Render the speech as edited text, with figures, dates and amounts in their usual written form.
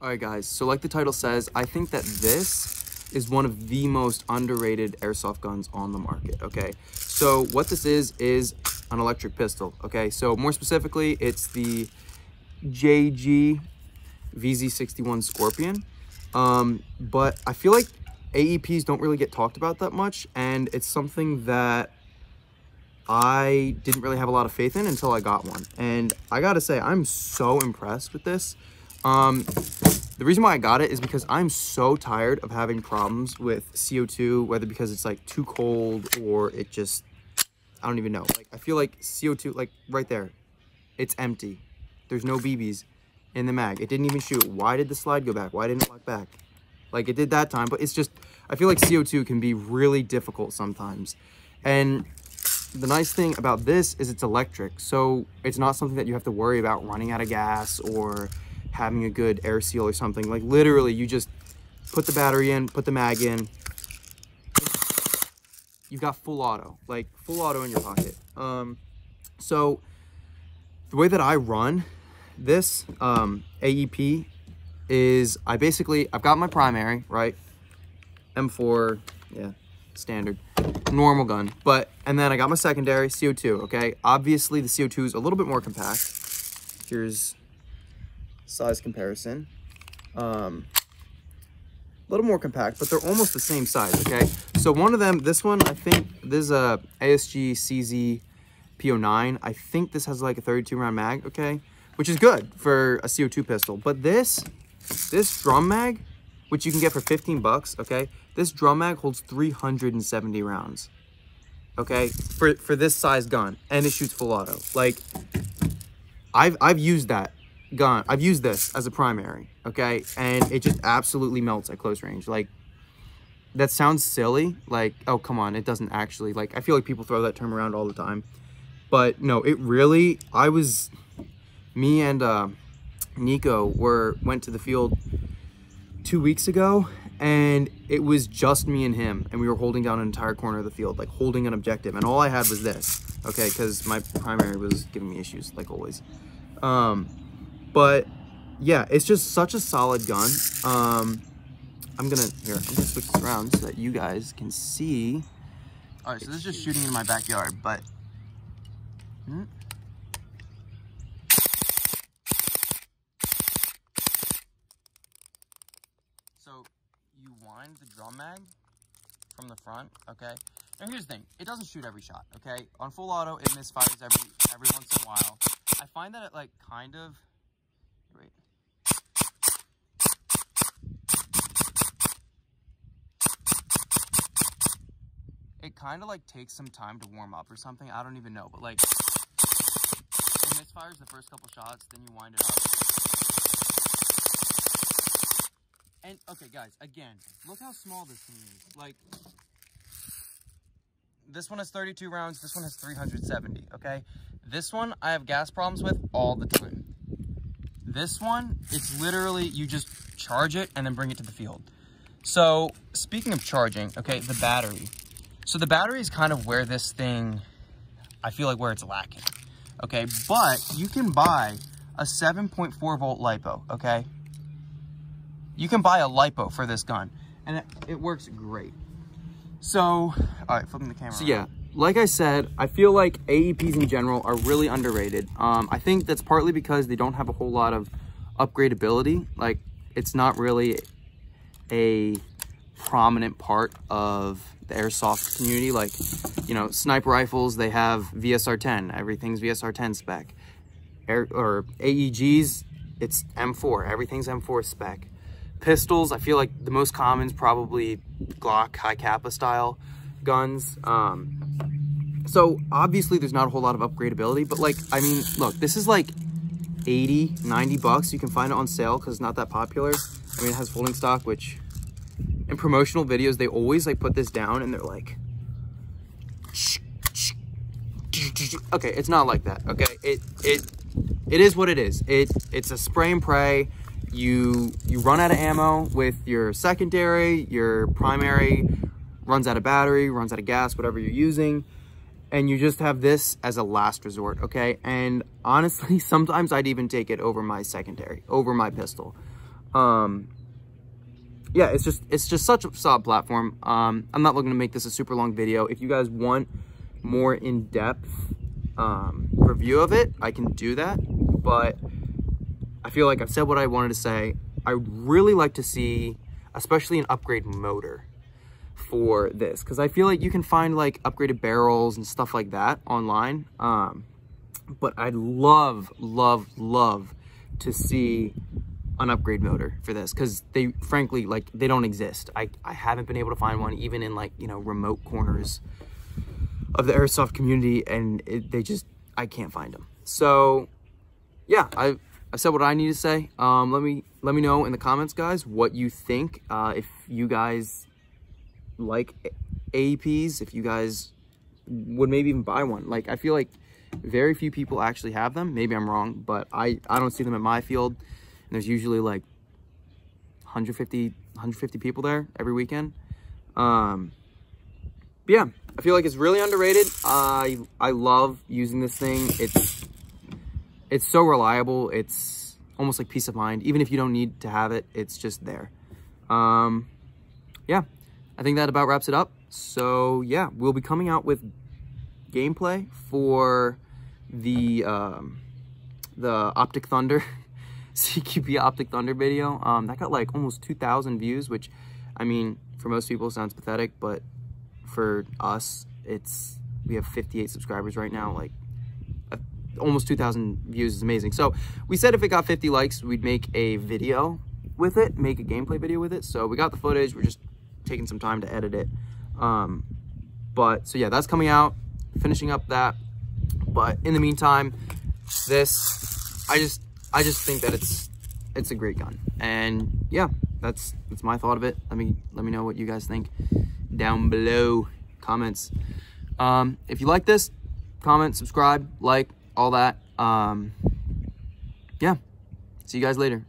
All right, guys, so like the title says, I think that this is one of the most underrated airsoft guns on the market, okay? So what this is an electric pistol, okay? So more specifically, it's the JG VZ61 Scorpion. But I feel like AEPs don't really get talked about that much, and it's something that I didn't really have a lot of faith in until I got one. And I gotta say, I'm so impressed with this. The reason why I got it is because I'm so tired of having problems with CO2, whether because it's like too cold or it just, I don't even know. Like, I feel like CO2, like right there, it's empty. There's no BBs in the mag. It didn't even shoot. Why did the slide go back? Why didn't it lock back? Like it did that time, but it's just, I feel like CO2 can be really difficult sometimes. And the nice thing about this is it's electric. So it's not something that you have to worry about running out of gas or having a good air seal or something. Like literally you just put the battery in, put the mag in, you've got full auto, like full auto in your pocket. So the way that I run this AEP is I've got my primary, right? M4, yeah, standard, normal gun. And then I got my secondary, CO2, okay? Obviously the CO2 is a little bit more compact. Here's size comparison. A little more compact, but they're almost the same size, okay? So one of them, this one, I think this is a ASG CZ P09. I think this has like a 32 round mag, okay? Which is good for a CO2 pistol. But this drum mag, which you can get for 15 bucks, okay? This drum mag holds 370 rounds, okay? For this size gun, and it shoots full auto. Like, I've used that gun. I've used this as a primary, okay? And it just absolutely melts at close range. Like, that sounds silly. Like, oh, come on, it doesn't actually. Like, I feel like people throw that term around all the time. But no, it really, me and Nico went to the field 2 weeks ago, and it was just me and him, and we were holding down an entire corner of the field, like holding an objective, and all I had was this, okay, because my primary was giving me issues, like always. But yeah, it's just such a solid gun. I'm gonna switch this around so that you guys can see. All right, so this is just shooting in my backyard, but so you wind the drum mag from the front, okay? Now here's the thing, it doesn't shoot every shot, okay? On full auto, it misfires every once in a while. I find that it like kind of, wait. It kind of like takes some time to warm up or something, I don't even know, but like, it misfires the first couple shots, then you wind it up. And, okay, guys, again, look how small this thing is. Like, this one has 32 rounds, this one has 370, okay? This one, I have gas problems with all the time. This one, it's literally, you just charge it and then bring it to the field. So, speaking of charging, okay, the battery. So the battery is kind of where this thing, I feel like where it's lacking, okay? But you can buy a 7.4 volt LiPo, okay? You can buy a LiPo for this gun, and it works great. So, all right, flipping the camera. So yeah, like I said, I feel like AEPs in general are really underrated. I think that's partly because they don't have a whole lot of upgradability. Like, it's not really a prominent part of the airsoft community. Like, you know, sniper rifles, they have VSR10. Everything's VSR10 spec. Or AEGs, it's M4. Everything's M4 spec. Pistols, I feel like the most common is probably Glock, Hi-Capa style guns. So obviously there's not a whole lot of upgradability, but like, I mean, look, this is like 80, 90 bucks. You can find it on sale because it's not that popular. I mean, it has folding stock, which in promotional videos, they always like put this down and they're like, okay, it's not like that, okay? It is what it is. It's a spray and pray. You run out of ammo with your secondary, your primary runs out of battery, runs out of gas, whatever you're using, and you just have this as a last resort, okay? And honestly, sometimes I'd even take it over my secondary, over my pistol. Yeah, it's just such a solid platform. I'm not looking to make this a super long video. If you guys want more in-depth review of it, I can do that, but I feel like I've said what I wanted to say. I really like to see, especially an upgrade motor for this, because I feel like you can find like upgraded barrels and stuff like that online, but I'd love to see an upgrade motor for this, because they frankly, like, they don't exist. I haven't been able to find one, even in like, you know, remote corners of the airsoft community, and I can't find them. So yeah, I said what I need to say. Let me know in the comments, guys, what you think. If you guys like AEPs, if you guys would maybe even buy one. Like, I feel like very few people actually have them. Maybe I'm wrong, but I don't see them in my field. And there's usually like 150 people there every weekend. But yeah, I feel like it's really underrated. I love using this thing. It's so reliable. It's almost like peace of mind. Even if you don't need to have it, it's just there. Yeah, I think that about wraps it up. So yeah, we'll be coming out with gameplay for the Optic Thunder CQP Optic Thunder video. That got like almost 2,000 views, which, I mean, for most people sounds pathetic, but for us, we have 58 subscribers right now. Like, almost 2,000 views is amazing. So we said if it got 50 likes, we'd make a video with it, make a gameplay video with it. So we got the footage, we're just taking some time to edit it. But so yeah, that's coming out, finishing up that. But in the meantime, this, I just think that it's a great gun. And yeah, that's my thought of it. Let me know what you guys think down below, comments. If you like this, comment, subscribe, like, all that. Yeah, see you guys later.